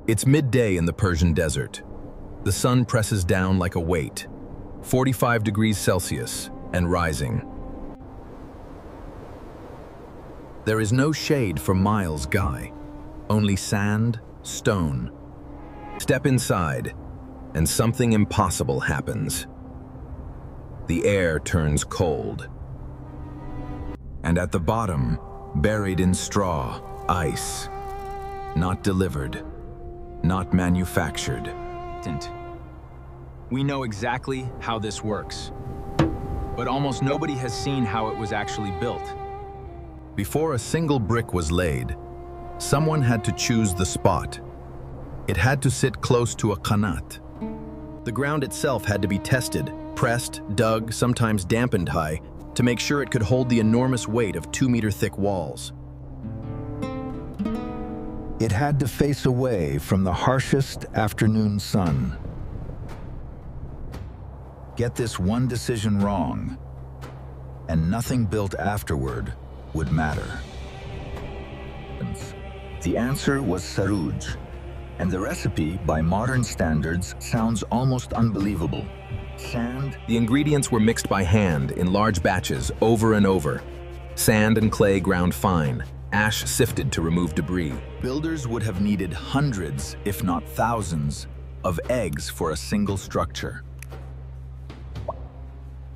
It's midday in the Persian desert. The sun presses down like a weight, 45 degrees Celsius and rising. There is no shade for miles, Guy. Only sand, stone. Step inside, and something impossible happens. The air turns cold. And at the bottom, buried in straw, ice. Not delivered, not manufactured. We know exactly how this works, but almost nobody has seen how it was actually built. Before a single brick was laid, someone had to choose the spot. It had to sit close to a qanat. The ground itself had to be tested, pressed, dug, sometimes dampened high, to make sure it could hold the enormous weight of 2-meter-thick walls. It had to face away from the harshest afternoon sun. Get this one decision wrong, and nothing built afterward would matter. The answer was sarouj, and the recipe, by modern standards, sounds almost unbelievable. Sand. The ingredients were mixed by hand in large batches over and over. Sand and clay ground fine, ash sifted to remove debris. Builders would have needed hundreds, if not thousands, of eggs for a single structure.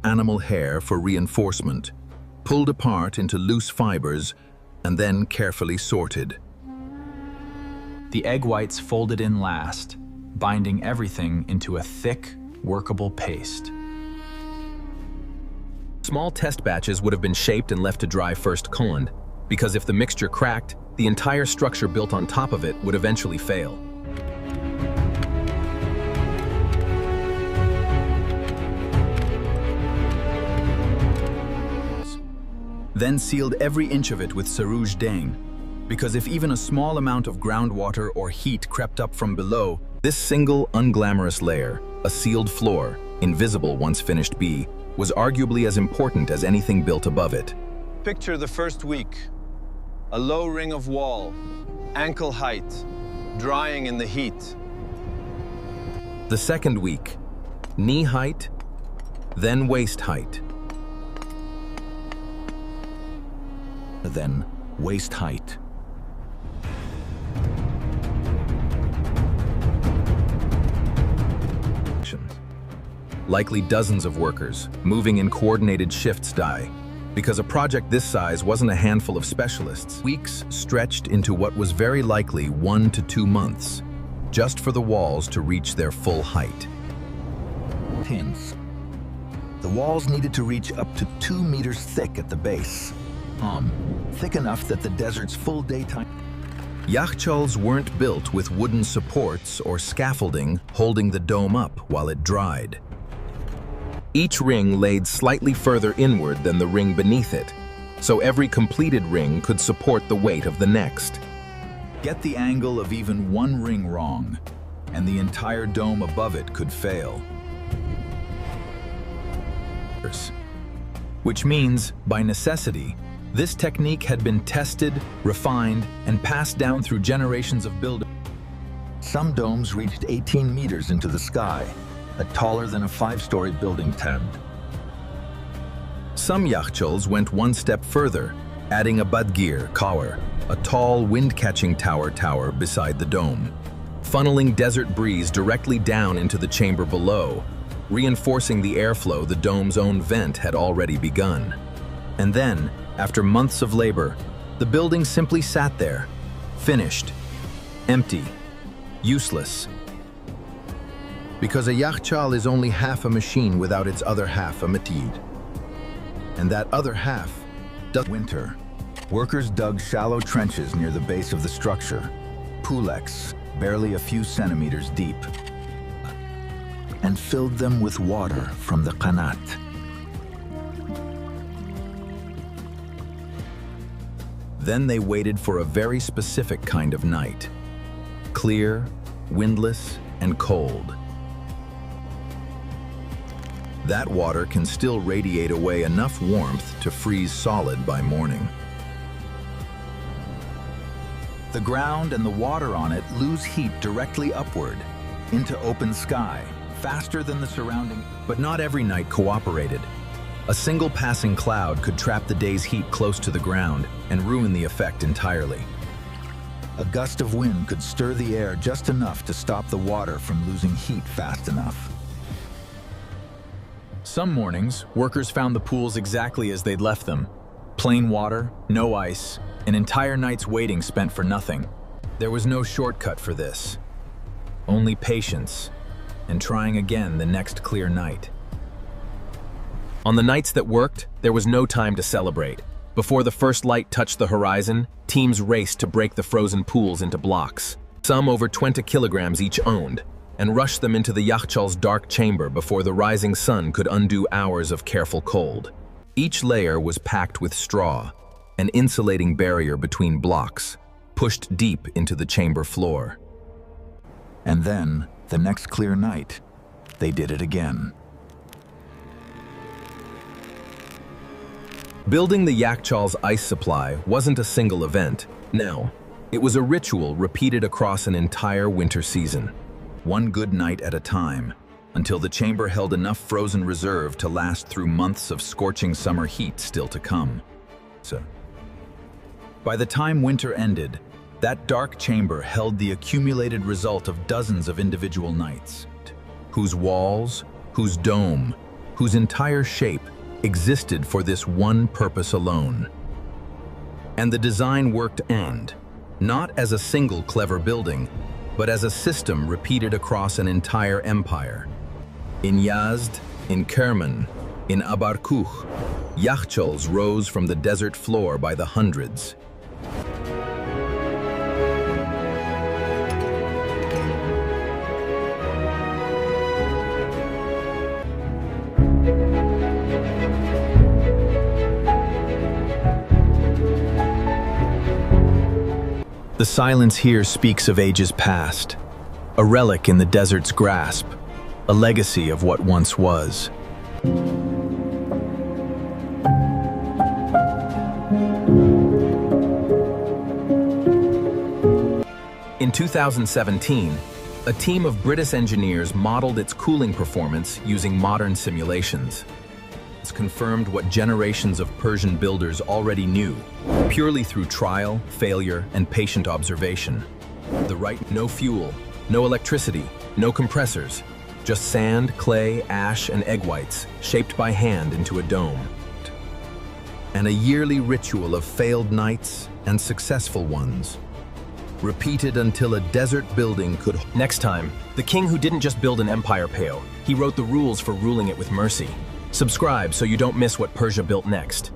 Animal hair for reinforcement, pulled apart into loose fibers, and then carefully sorted. The egg whites folded in last, binding everything into a thick, workable paste. Small test batches would have been shaped and left to dry first culled, because if the mixture cracked, the entire structure built on top of it would eventually fail. Then sealed every inch of it with sarouj dang, because if even a small amount of groundwater or heat crept up from below, this single unglamorous layer, a sealed floor, invisible once finished B, was arguably as important as anything built above it. Picture the first week. A low ring of wall, ankle height, drying in the heat. The second week, knee height, then waist height. Then waist height. Likely dozens of workers, moving in coordinated shifts die, because a project this size wasn't a handful of specialists. Weeks stretched into what was very likely 1 to 2 months, just for the walls to reach their full height. Hints. The walls needed to reach up to 2 meters thick at the base. Thick enough that the desert's full daytime. Yakhchals weren't built with wooden supports or scaffolding holding the dome up while it dried. Each ring laid slightly further inward than the ring beneath it, so every completed ring could support the weight of the next. Get the angle of even one ring wrong, and the entire dome above it could fail. Which means, by necessity, this technique had been tested, refined, and passed down through generations of builders. Some domes reached 18 meters into the sky, taller than a 5-story building tent. Some yakhchals went one step further, adding a badgir tower, a tall wind-catching tower beside the dome, funneling desert breeze directly down into the chamber below, reinforcing the airflow the dome's own vent had already begun. And then, after months of labor, the building simply sat there, finished, empty, useless. Because a yakhchal is only half a machine without its other half, a matid. And that other half does. Winter, workers dug shallow trenches near the base of the structure, pulex, barely a few centimeters deep, and filled them with water from the qanat. Then they waited for a very specific kind of night. Clear, windless, and cold. That water can still radiate away enough warmth to freeze solid by morning. The ground and the water on it lose heat directly upward, into open sky, faster than the surrounding. But not every night cooperated. A single passing cloud could trap the day's heat close to the ground and ruin the effect entirely. A gust of wind could stir the air just enough to stop the water from losing heat fast enough. Some mornings, workers found the pools exactly as they'd left them. Plain water, no ice, an entire night's waiting spent for nothing. There was no shortcut for this. Only patience, and trying again the next clear night. On the nights that worked, there was no time to celebrate. Before the first light touched the horizon, teams raced to break the frozen pools into blocks, some over 20 kilograms each owned, and rushed them into the Yachtchal's dark chamber before the rising sun could undo hours of careful cold. Each layer was packed with straw, an insulating barrier between blocks, pushed deep into the chamber floor. And then, the next clear night, they did it again. Building the Yachtchal's ice supply wasn't a single event. No, it was a ritual repeated across an entire winter season, one good night at a time, until the chamber held enough frozen reserve to last through months of scorching summer heat still to come. By the time winter ended, that dark chamber held the accumulated result of dozens of individual nights, whose walls, whose dome, whose entire shape existed for this one purpose alone. And the design worked not as a single clever building, but as a system repeated across an entire empire. In Yazd, in Kerman, in Abarkuch, Yachtchals rose from the desert floor by the hundreds. The silence here speaks of ages past, a relic in the desert's grasp, a legacy of what once was. In 2017, a team of British engineers modeled its cooling performance using modern simulations. It's confirmed what generations of Persian builders already knew, purely through trial, failure, and patient observation. No fuel, no electricity, no compressors, just sand, clay, ash, and egg whites, shaped by hand into a dome. And a yearly ritual of failed nights and successful ones, repeated until a desert building could... Next time, the king who didn't just build an empire, Peo, he wrote the rules for ruling it with mercy. Subscribe so you don't miss what Persia built next.